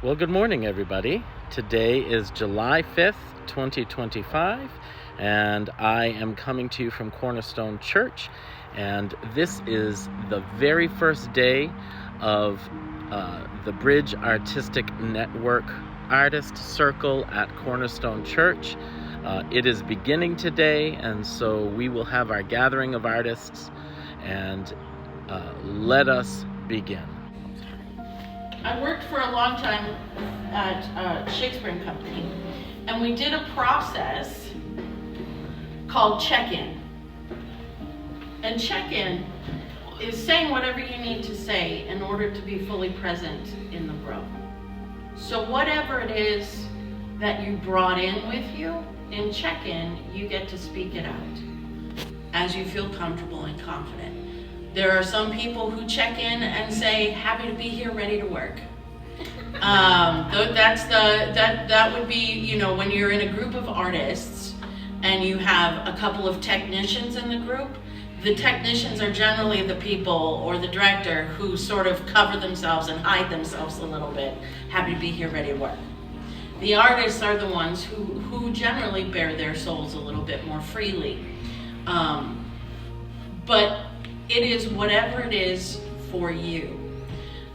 Well, good morning, everybody. Today is July 5th, 2025, and I am coming to you from Cornerstone Church, and this is the very first day of the Bridge Artistic Network Artist Circle at Cornerstone Church. It is beginning today, and so we will have our gathering of artists, and let us begin. I worked for a long time at Shakespeare & Company, and we did a process called check-in. And check-in is saying whatever you need to say in order to be fully present in the room. So whatever it is that you brought in with you, in check-in, you get to speak it out as you feel comfortable and confident. There are some people who check in and say, happy to be here, ready to work. That would be, when you're in a group of artists and you have a couple of technicians in the group, the technicians are generally the people or the director who sort of cover themselves and hide themselves a little bit, happy to be here, ready to work. The artists are the ones who generally bear their souls a little bit more freely. But it is whatever it is for you.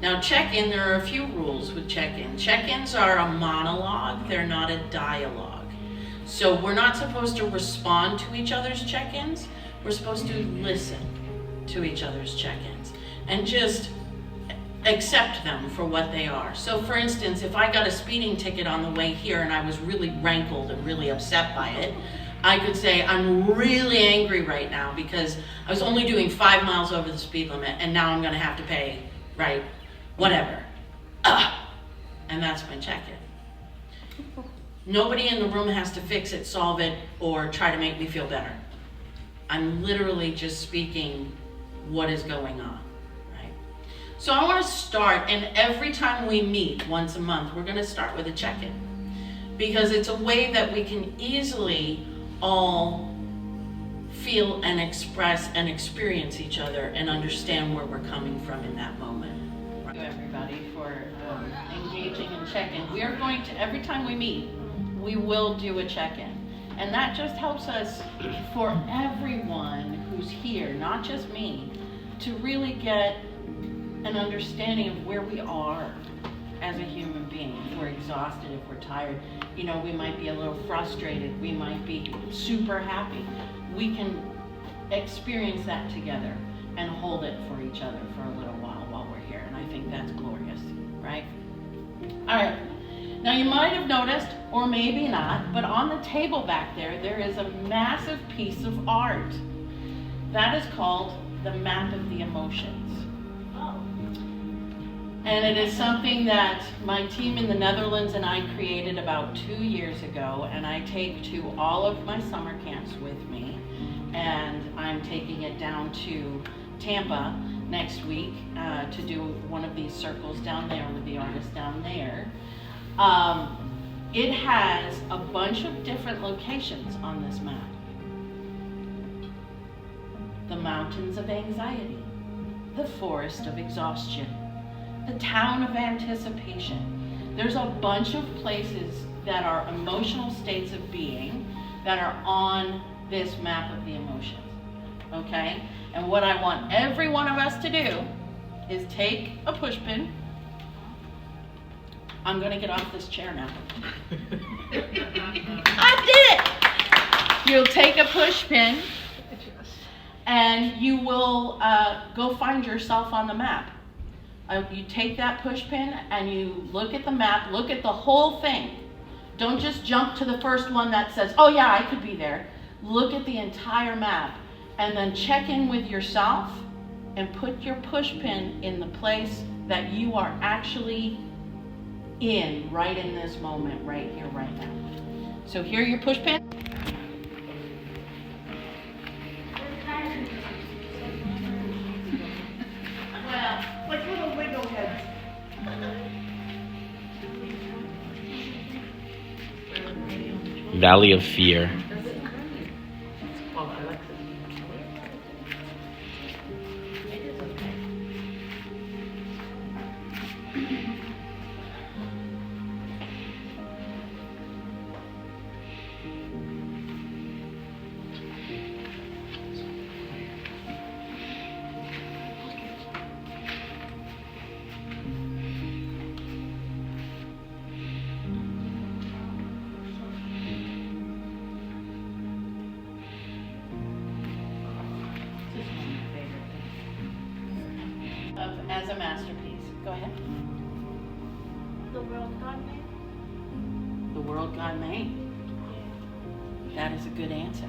Now check-in, there are a few rules with check-in. Check-ins are a monologue, they're not a dialogue. So we're not supposed to respond to each other's check-ins, we're supposed to listen to each other's check-ins and just accept them for what they are. So for instance, if I got a speeding ticket on the way here and I was really rankled and really upset by it, I could say, I'm really angry right now because I was only doing 5 miles over the speed limit and now I'm gonna have to pay, right? Whatever. And that's my check-in. Nobody in the room has to fix it, solve it, or try to make me feel better. I'm literally just speaking what is going on, right? So I wanna start, and every time we meet once a month, we're gonna start with a check-in because it's a way that we can easily all feel and express and experience each other and understand where we're coming from in that moment. Thank you everybody for engaging in check-in. We are going to, every time we meet, we will do a check-in. And that just helps us, for everyone who's here, not just me, to really get an understanding of where we are as a human being. If we're exhausted, if we're tired, we might be a little frustrated, we might be super happy. We can experience that together and hold it for each other for a little while we're here, and I think that's glorious, right? All right, now you might have noticed, or maybe not, but on the table back there is a massive piece of art. That is called the Map of the Emotions. And it is something that my team in the Netherlands and I created about 2 years ago, and I take to all of my summer camps with me. And I'm taking it down to Tampa next week to do one of these circles down there with the artists down there. It has a bunch of different locations on this map. The mountains of anxiety, the forest of exhaustion, the town of anticipation. There's a bunch of places that are emotional states of being that are on this map of the emotions, okay? And what I want every one of us to do is take a push pin. I'm gonna get off this chair now. I did it! You'll take a push pin and you will go find yourself on the map. You take that push pin and you look at the map, look at the whole thing. Don't just jump to the first one that says, oh yeah, I could be there. Look at the entire map and then check in with yourself and put your push pin in the place that you are actually in right in this moment, right here, right now. So here are your push pin. Well, Like little wiggle heads. Valley of Fear. as a masterpiece? Go ahead. The world God made. The world God made. That is a good answer.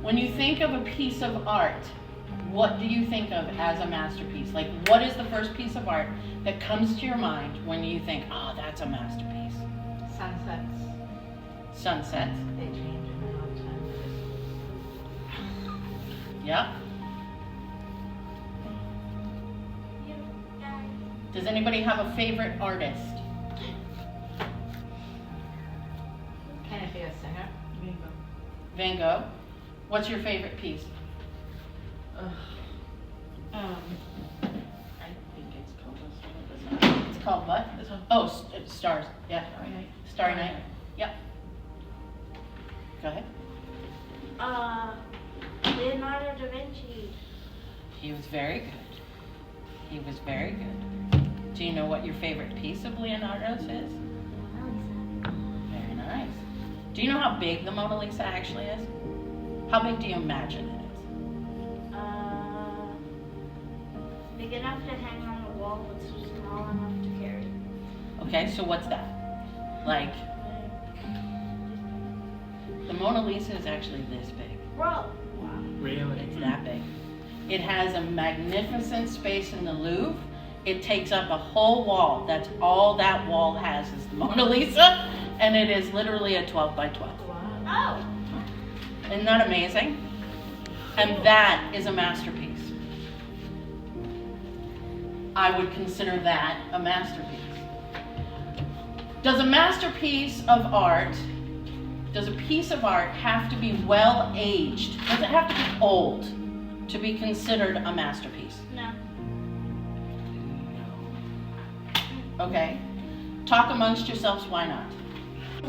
When you think of a piece of art, what do you think of as a masterpiece? Like, what is the first piece of art that comes to your mind when you think, oh, that's a masterpiece? Sunsets. Sunsets. They change in the all time. Yep. You guys. Does anybody have a favorite artist? Can it be a singer? Van Gogh. What's your favorite piece? I think it's called this one. It's called what? This one. Oh, Stars. Yeah. Starry Night. Starry Night. Yep. Go ahead. Leonardo da Vinci. He was very good. He was very good. Do you know what your favorite piece of Leonardo's is? Very nice. Do you know how big the Mona Lisa actually is? How big do you imagine it is? Big enough to hang on the wall, but small enough to carry. Okay, so what's that? Like, the Mona Lisa is actually this big. Bro. Really? It's that big. It has a magnificent space in the Louvre. It takes up a whole wall. That's all that wall has is the Mona Lisa, and it is literally a 12 by 12. Oh. Isn't that amazing? And that is a masterpiece. I would consider that a masterpiece. Does a masterpiece of art, does a piece of art have to be well aged? Does it have to be old to be considered a masterpiece? No. Okay. Talk amongst yourselves, why not?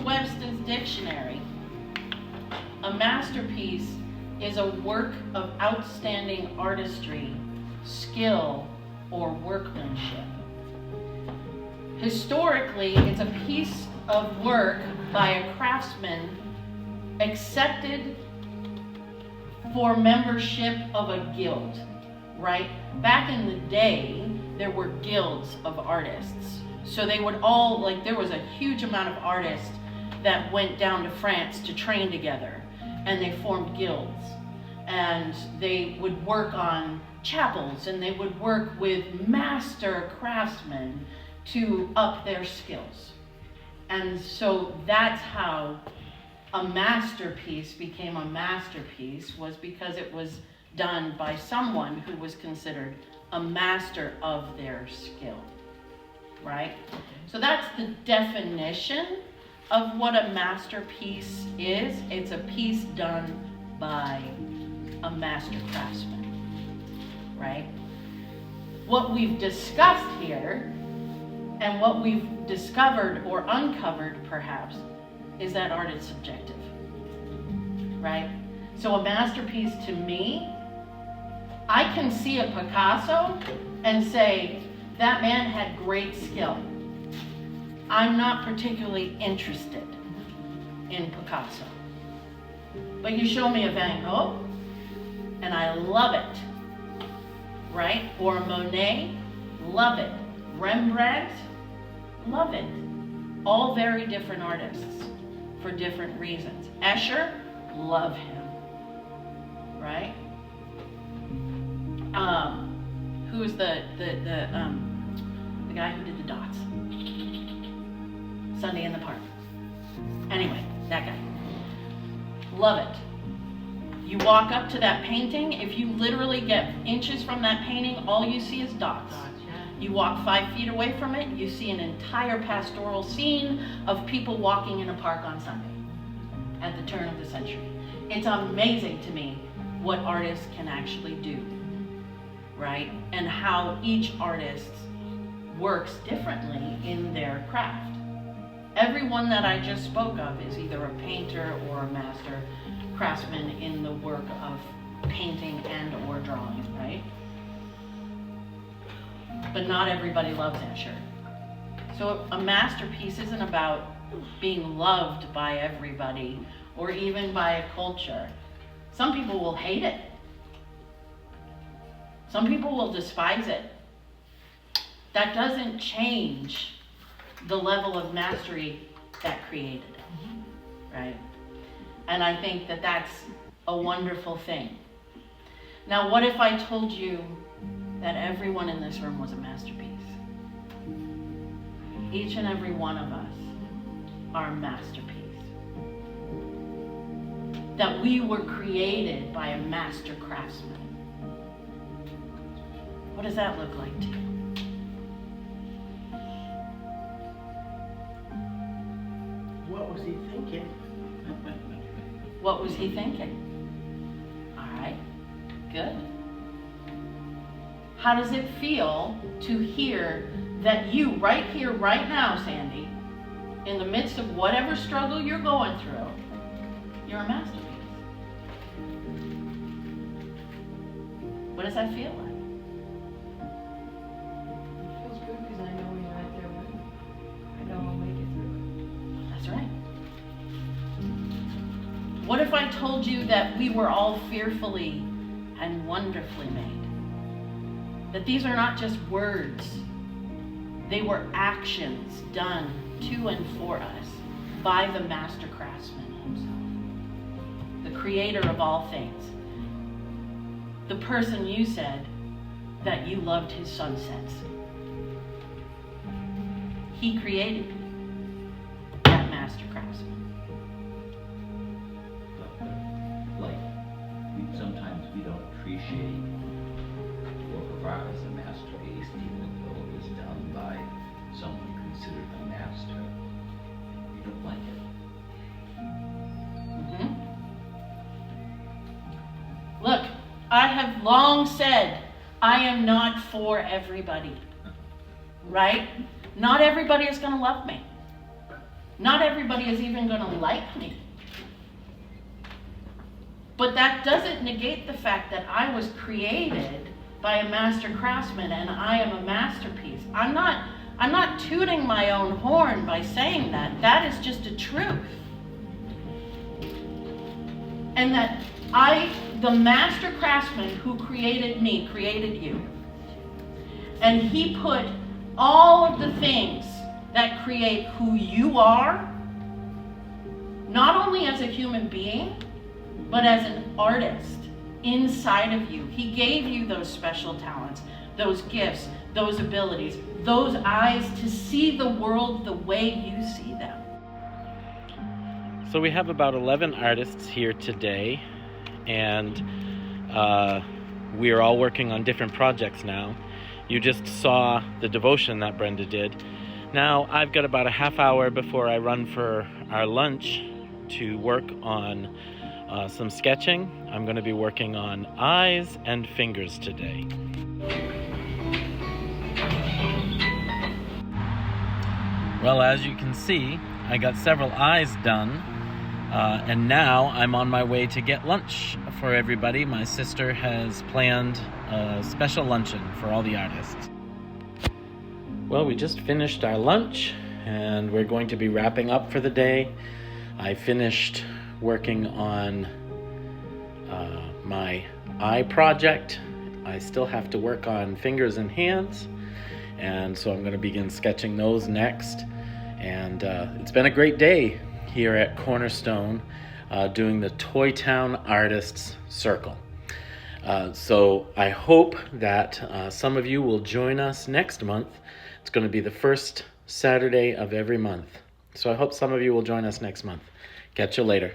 Webster's Dictionary, a masterpiece is a work of outstanding artistry, skill, or workmanship. Historically, it's a piece of work by a craftsman accepted for membership of a guild, right? Back in the day, there were guilds of artists. So they would all, like, there was a huge amount of artists that went down to France to train together, and they formed guilds. And they would work on chapels, and they would work with master craftsmen to up their skills. And so that's how a masterpiece became a masterpiece, was because it was done by someone who was considered a master of their skill, right? So that's the definition of what a masterpiece is. It's a piece done by a master craftsman, right? What we've discussed here, and what we've discovered or uncovered perhaps, is that art is subjective, right? So a masterpiece to me, I can see a Picasso and say, that man had great skill. I'm not particularly interested in Picasso. But you show me a Van Gogh, and I love it, right? Or Monet, love it. Rembrandt, love it. All very different artists for different reasons. Escher, love him, right? Who's the guy who did the dots? Sunday in the Park. Anyway, that guy. Love it. You walk up to that painting, if you literally get inches from that painting, all you see is dots. You walk 5 feet away from it, you see an entire pastoral scene of people walking in a park on Sunday at the turn of the century. It's amazing to me what artists can actually do, right? And how each artist works differently in their craft. Everyone that I just spoke of is either a painter or a master craftsman in the work of painting and or drawing, right? But not everybody loves Escher. So a masterpiece isn't about being loved by everybody or even by a culture. Some people will hate it. Some people will despise it. That doesn't change the level of mastery that created it, right? And I think that that's a wonderful thing. Now, what if I told you that everyone in this room was a masterpiece? Each and every one of us are a masterpiece. That we were created by a master craftsman. What does that look like to you? What was he thinking? What was he thinking? All right, good. How does it feel to hear that you, right here, right now, Sandy, in the midst of whatever struggle you're going through, you're a masterpiece? What does that feel like? It feels good because I know you're right there with me. I know I'll make it through. That's right. What if I told you that we were all fearfully and wonderfully made? That these are not just words. They were actions done to and for us by the master craftsman himself, the creator of all things. The person you said that you loved his sunsets. He created that master craftsman. Like, sometimes we don't appreciate work of art as a masterpiece, even though it was done by someone considered a master. We don't like it. Look, I have long said I am not for everybody, right? Not everybody is going to love me. Not everybody is even going to like me. But that doesn't negate the fact that I was created by a master craftsman and I am a masterpiece. I'm not tooting my own horn by saying that. That is just a truth. And that the master craftsman who created me, created you. And he put all of the things that create who you are, not only as a human being, but as an artist inside of you. He gave you those special talents, those gifts, those abilities, those eyes to see the world the way you see them. So we have about 11 artists here today, and we are all working on different projects now. You just saw the devotion that Brenda did. Now I've got about a half hour before I run for our lunch to work on some sketching. I'm going to be working on eyes and fingers today. Well, as you can see, I got several eyes done, and now I'm on my way to get lunch for everybody. My sister has planned a special luncheon for all the artists. Well, we just finished our lunch, and we're going to be wrapping up for the day. I finished working on my eye project. I still have to work on fingers and hands, and so I'm going to begin sketching those next. And it's been a great day here at Cornerstone doing the Toy Town Artists Circle. So I hope that some of you will join us next month. It's going to be the first Saturday of every month. So I hope some of you will join us next month. Catch you later.